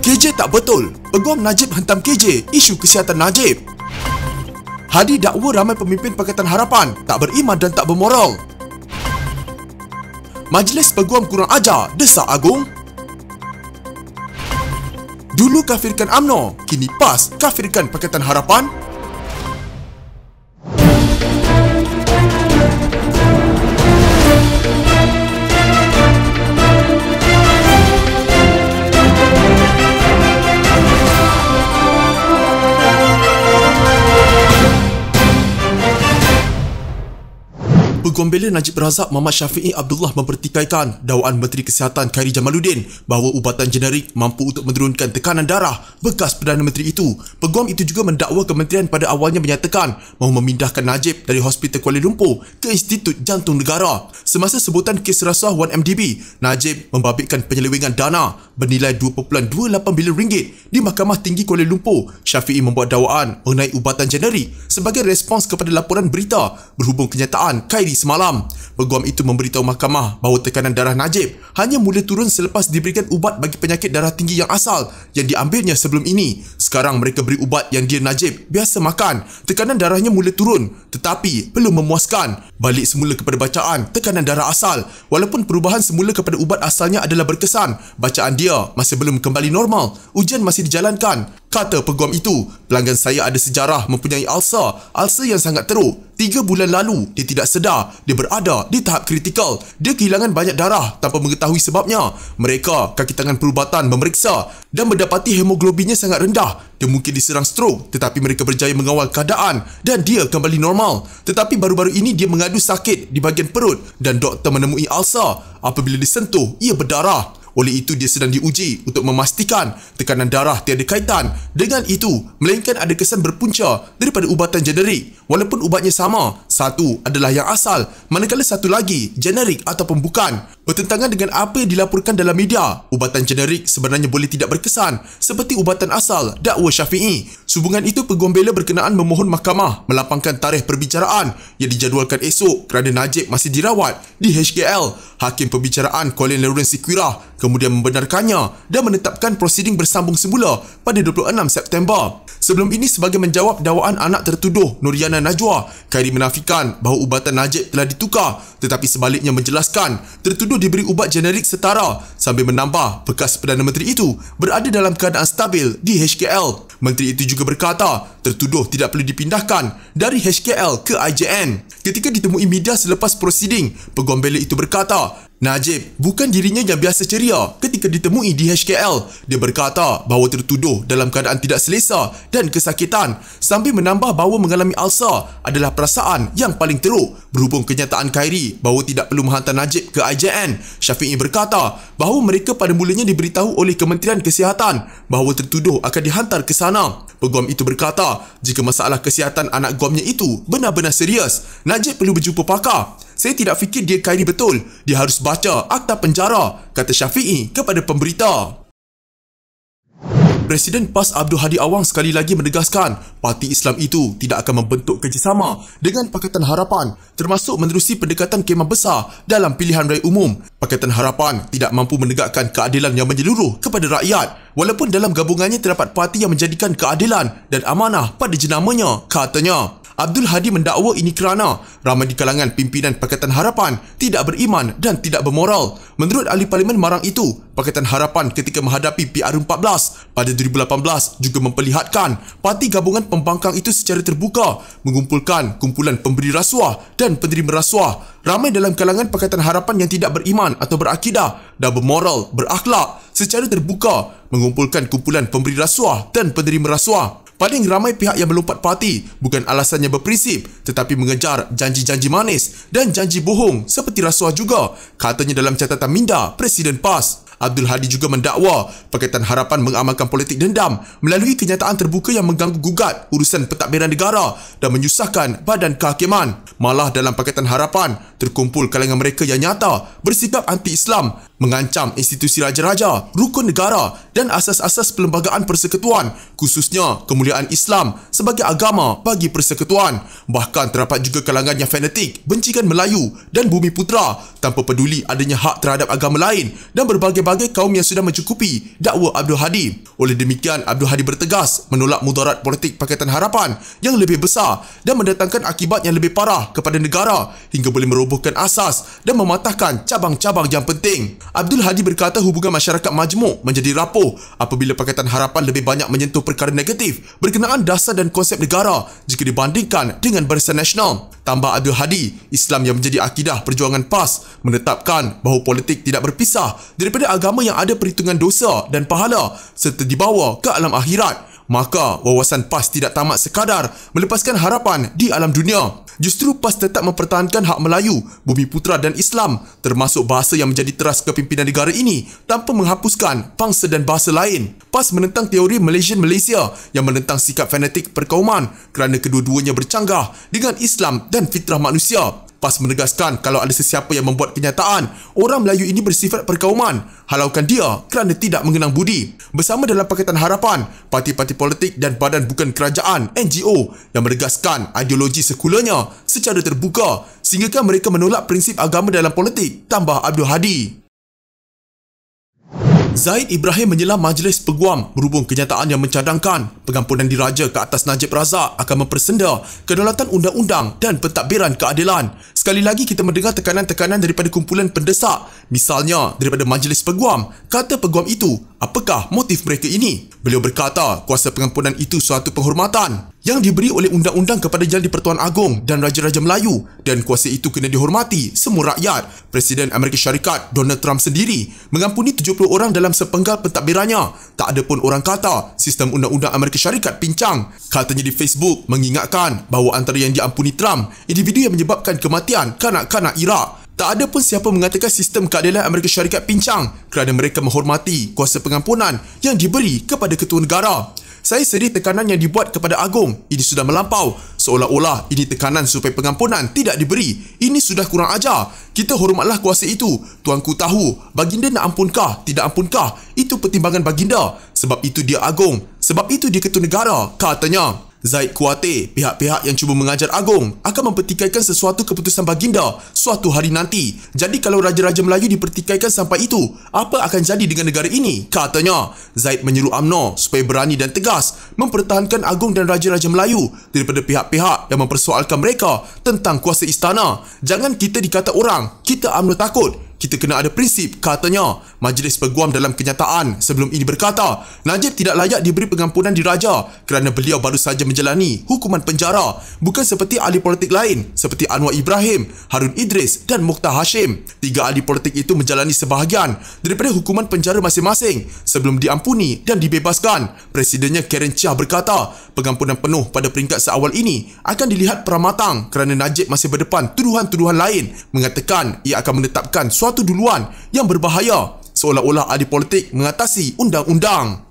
KJ tak betul. Peguam Najib hentam KJ isu kesihatan Najib. Hadi dakwa ramai pemimpin Pakatan Harapan tak beriman dan tak bermoral. Majlis Peguam kurang ajar, desak Agung. Dulu kafirkan UMNO, kini PAS kafirkan Pakatan Harapan. Peguam Bela Najib Razak Muhammad Syafiee Abdullah mempertikaikan dakwaan Menteri Kesihatan Khairy Jamaluddin bahawa ubatan generik mampu untuk menurunkan tekanan darah bekas Perdana Menteri itu. Peguam itu juga mendakwa kementerian pada awalnya menyatakan mahu memindahkan Najib dari Hospital Kuala Lumpur ke Institut Jantung Negara. Semasa sebutan kes rasuah 1MDB, Najib membabitkan penyelewengan dana bernilai 2.28 bilion ringgit di Mahkamah Tinggi Kuala Lumpur. Syafiee membuat dakwaan mengenai ubatan generik sebagai respons kepada laporan berita berhubung kenyataan Khairy semalam. Peguam itu memberitahu mahkamah bahawa tekanan darah Najib hanya mula turun selepas diberikan ubat bagi penyakit darah tinggi yang asal yang diambilnya sebelum ini. Sekarang mereka beri ubat yang dia Najib biasa makan. Tekanan darahnya mula turun tetapi belum memuaskan. Balik semula kepada bacaan tekanan darah asal. Walaupun perubahan semula kepada ubat asalnya adalah berkesan, bacaan dia masih belum kembali normal. Ujian masih dijalankan. Kata peguam itu, pelanggan saya ada sejarah mempunyai ulcer yang sangat teruk. 3 bulan lalu, dia tidak sedar. Dia berada di tahap kritikal. Dia kehilangan banyak darah tanpa mengetahui sebabnya. Mereka, kaki tangan perubatan memeriksa dan mendapati hemoglobinnya sangat rendah. Dia mungkin diserang stroke, tetapi mereka berjaya mengawal keadaan dan dia kembali normal. Tetapi baru-baru ini dia mengadu sakit di bahagian perut dan doktor menemui ulcer. Apabila disentuh, ia berdarah. Oleh itu, dia sedang diuji untuk memastikan tekanan darah tiada kaitan dengan itu, melainkan ada kesan berpunca daripada ubatan generik. Walaupun ubatnya sama, satu adalah yang asal, manakala satu lagi generik ataupun bukan. Bertentangan dengan apa yang dilaporkan dalam media, ubatan generik sebenarnya boleh tidak berkesan seperti ubatan asal, dakwa Syafiee. Sehubungan itu, Peguam Bela berkenaan memohon mahkamah melapangkan tarikh perbicaraan yang dijadualkan esok kerana Najib masih dirawat di HKL. Hakim Pembicaraan Colin Lawrence Sequirah kemudian membenarkannya dan menetapkan prosiding bersambung semula pada 26 September. Sebelum ini, sebagai menjawab dakwaan anak tertuduh Nuriana Najwa, Khairy menafikan bahawa ubatan Najib telah ditukar, tetapi sebaliknya menjelaskan tertuduh diberi ubat generik setara sambil menambah bekas Perdana Menteri itu berada dalam keadaan stabil di HKL. Menteri itu juga berkata tertuduh tidak perlu dipindahkan dari HKL ke IJN. Ketika ditemui media selepas prosiding, Peguam Bela itu berkata Najib bukan dirinya yang biasa ceria ketika ditemui di HKL. Dia berkata bahawa tertuduh dalam keadaan tidak selesa dan kesakitan sambil menambah bahawa mengalami ulcer adalah perasaan yang paling teruk. Berhubung kenyataan Khairy bahawa tidak perlu menghantar Najib ke IJN, Syafiee berkata bahawa mereka pada mulanya diberitahu oleh Kementerian Kesihatan bahawa tertuduh akan dihantar ke sana. Peguam itu berkata jika masalah kesihatan anak guamnya itu benar-benar serius, Najib perlu berjumpa pakar. Saya tidak fikir dia Khairy betul. Dia harus baca akta penjara, kata Syafiee kepada pemberita. Presiden PAS Abdul Hadi Awang sekali lagi menegaskan parti Islam itu tidak akan membentuk kerjasama dengan Pakatan Harapan termasuk menerusi pendekatan kemah besar dalam pilihan raya umum. Pakatan Harapan tidak mampu menegakkan keadilan yang menyeluruh kepada rakyat walaupun dalam gabungannya terdapat parti yang menjadikan keadilan dan amanah pada jenamanya, katanya. Abdul Hadi mendakwa ini kerana ramai di kalangan pimpinan Pakatan Harapan tidak beriman dan tidak bermoral. Menurut ahli parlimen Marang itu, Pakatan Harapan ketika menghadapi PR14 pada 2018 juga memperlihatkan parti gabungan pembangkang itu secara terbuka mengumpulkan kumpulan pemberi rasuah dan penerima rasuah. Ramai dalam kalangan Pakatan Harapan yang tidak beriman atau berakidah dan bermoral, berakhlak secara terbuka mengumpulkan kumpulan pemberi rasuah dan penerima rasuah. Paling ramai pihak yang melompat parti bukan alasannya berprinsip tetapi mengejar janji-janji manis dan janji bohong seperti rasuah juga, katanya dalam catatan minda Presiden PAS. Abdul Hadi juga mendakwa Pakatan Harapan mengamalkan politik dendam melalui kenyataan terbuka yang mengganggu gugat urusan pentadbiran negara dan menyusahkan badan kehakiman. Malah dalam Pakatan Harapan terkumpul kalangan mereka yang nyata bersikap anti-Islam mengancam institusi raja-raja, rukun negara dan asas-asas perlembagaan persekutuan, khususnya kemuliaan Islam sebagai agama bagi persekutuan. Bahkan terdapat juga kalangan yang fanatik, bencikan Melayu dan Bumi Putera tanpa peduli adanya hak terhadap agama lain dan berbagai-bagai kaum yang sudah mencukupi dakwa Abdul Hadi. Oleh demikian, Abdul Hadi bertegas menolak mudarat politik Pakatan Harapan yang lebih besar dan mendatangkan akibat yang lebih parah kepada negara hingga boleh merobohkan asas dan mematahkan cabang-cabang yang penting. Abdul Hadi berkata hubungan masyarakat majmuk menjadi rapuh apabila Pakatan Harapan lebih banyak menyentuh perkara negatif berkenaan dasar dan konsep negara jika dibandingkan dengan Barisan Nasional. Tambah Abdul Hadi, Islam yang menjadi akidah perjuangan PAS menetapkan bahawa politik tidak berpisah daripada agama yang ada perhitungan dosa dan pahala serta dibawa ke alam akhirat. Maka wawasan PAS tidak tamat sekadar melepaskan harapan di alam dunia. Justru PAS tetap mempertahankan hak Melayu, Bumi Putera dan Islam termasuk bahasa yang menjadi teras kepimpinan negara ini tanpa menghapuskan bangsa dan bahasa lain. PAS menentang teori Malaysian Malaysia yang menentang sikap fanatik perkauman kerana kedua-duanya bercanggah dengan Islam dan fitrah manusia. PAS menegaskan kalau ada sesiapa yang membuat kenyataan orang Melayu ini bersifat perkauman, halaukan dia kerana tidak mengenang budi. Bersama dalam Pakatan Harapan, parti-parti politik dan badan bukan kerajaan NGO yang menegaskan ideologi sekularnya secara terbuka sehingga mereka menolak prinsip agama dalam politik, tambah Abdul Hadi. Zaid Ibrahim menyela Majlis Peguam berhubung kenyataan yang mencadangkan pengampunan diraja ke atas Najib Razak akan mempersenda kedaulatan undang-undang dan pentadbiran keadilan. Sekali lagi kita mendengar tekanan-tekanan daripada kumpulan pendesak, misalnya daripada Majlis Peguam. Kata peguam itu, apakah motif mereka ini? Beliau berkata kuasa pengampunan itu suatu penghormatan yang diberi oleh undang-undang kepada Yang di-Pertuan Agong dan Raja-Raja Melayu dan kuasa itu kena dihormati semua rakyat. Presiden Amerika Syarikat Donald Trump sendiri mengampuni 70 orang dalam sepenggal pentadbirannya. Tak ada pun orang kata sistem undang-undang Amerika Syarikat pincang. Katanya di Facebook mengingatkan bahawa antara yang diampuni Trump, individu yang menyebabkan kematian kanak-kanak Iraq. Tak ada pun siapa mengatakan sistem keadilan Amerika Syarikat pincang kerana mereka menghormati kuasa pengampunan yang diberi kepada ketua negara. Saya sedih tekanan yang dibuat kepada Agong. Ini sudah melampau. Seolah-olah ini tekanan supaya pengampunan tidak diberi. Ini sudah kurang ajar. Kita hormatlah kuasa itu. Tuanku tahu, baginda nak ampunkah, tidak ampunkah, itu pertimbangan baginda. Sebab itu dia Agong. Sebab itu dia ketua negara, katanya. Zaid khawatir pihak-pihak yang cuba mengajar Agong akan mempertikaikan sesuatu keputusan baginda suatu hari nanti. Jadi kalau Raja-Raja Melayu dipertikaikan sampai itu, apa akan jadi dengan negara ini? Katanya. Zaid menyuruh UMNO supaya berani dan tegas mempertahankan Agong dan Raja-Raja Melayu daripada pihak-pihak yang mempersoalkan mereka tentang kuasa istana. Jangan kita dikata orang, kita UMNO takut. Kita kena ada prinsip, katanya. Majlis Peguam dalam kenyataan sebelum ini berkata, Najib tidak layak diberi pengampunan diraja kerana beliau baru saja menjalani hukuman penjara. Bukan seperti ahli politik lain seperti Anwar Ibrahim, Harun Idris dan Mokhtar Hashim. 3 ahli politik itu menjalani sebahagian daripada hukuman penjara masing-masing sebelum diampuni dan dibebaskan. Presidennya Karen Chia berkata, pengampunan penuh pada peringkat seawal ini akan dilihat peramatang kerana Najib masih berdepan tuduhan-tuduhan lain, mengatakan ia akan menetapkan suatu duluan yang berbahaya, seolah-olah ahli politik mengatasi undang-undang.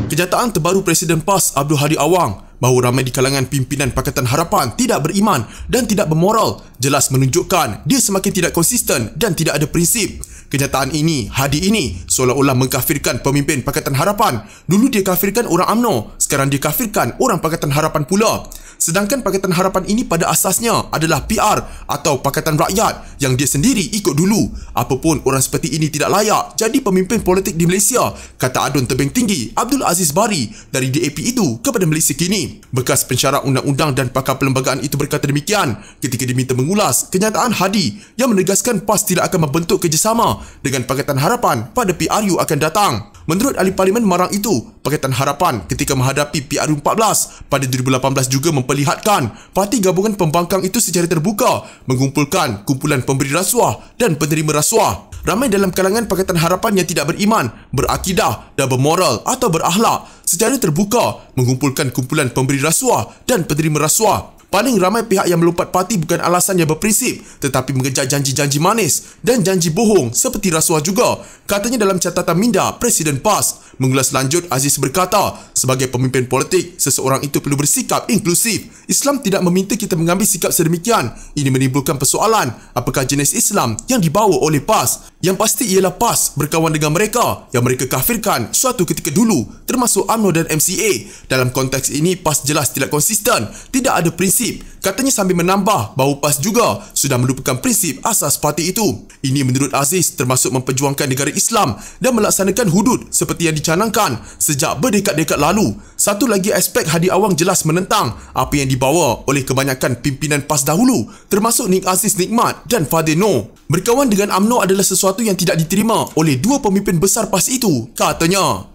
Kenyataan terbaru Presiden PAS Abdul Hadi Awang bahawa ramai di kalangan pimpinan Pakatan Harapan tidak beriman dan tidak bermoral jelas menunjukkan dia semakin tidak konsisten dan tidak ada prinsip. Kenyataan ini, Hadi ini seolah-olah mengkafirkan pemimpin Pakatan Harapan. Dulu dia kafirkan orang UMNO, sekarang dia kafirkan orang Pakatan Harapan pula. Sedangkan Pakatan Harapan ini pada asasnya adalah PR atau Pakatan Rakyat yang dia sendiri ikut dulu. Apapun orang seperti ini tidak layak jadi pemimpin politik di Malaysia, kata Adun Tebing Tinggi Abdul Aziz Bari dari DAP itu kepada Malaysia Kini. Bekas pensyarah undang-undang dan pakar perlembagaan itu berkata demikian ketika diminta mengulas kenyataan Hadi yang menegaskan PAS tidak akan membentuk kerjasama dengan Pakatan Harapan pada PRU akan datang. Menurut ahli parlimen Marang itu, Pakatan Harapan ketika menghadapi PRU 14 pada 2018 juga memperlihatkan parti gabungan pembangkang itu secara terbuka mengumpulkan kumpulan pemberi rasuah dan penerima rasuah. Ramai dalam kalangan Pakatan Harapan yang tidak beriman, berakidah dan bermoral atau berakhlak secara terbuka mengumpulkan kumpulan pemberi rasuah dan penerima rasuah. Paling ramai pihak yang melompat parti bukan alasan yang berprinsip tetapi mengejar janji-janji manis dan janji bohong seperti rasuah juga, katanya dalam catatan minda Presiden PAS. Mengulas lanjut, Aziz berkata, sebagai pemimpin politik, seseorang itu perlu bersikap inklusif. Islam tidak meminta kita mengambil sikap sedemikian. Ini menimbulkan persoalan, apakah jenis Islam yang dibawa oleh PAS? Yang pasti ialah PAS berkawan dengan mereka yang mereka kafirkan suatu ketika dulu, termasuk UMNO dan MCA. Dalam konteks ini, PAS jelas tidak konsisten, tidak ada prinsip. Katanya sambil menambah bahawa PAS juga sudah melupakan prinsip asas parti itu. Ini menurut Aziz termasuk memperjuangkan negara Islam dan melaksanakan hudud seperti yang dicanangkan sejak berdekad-dekad lalu. Satu lagi aspek Hadi Awang jelas menentang apa yang dibawa oleh kebanyakan pimpinan PAS dahulu, termasuk Nik Aziz Nikmat dan Fadil Noor. Berkawan dengan UMNO adalah sesuatu yang tidak diterima oleh dua pemimpin besar PAS itu, katanya.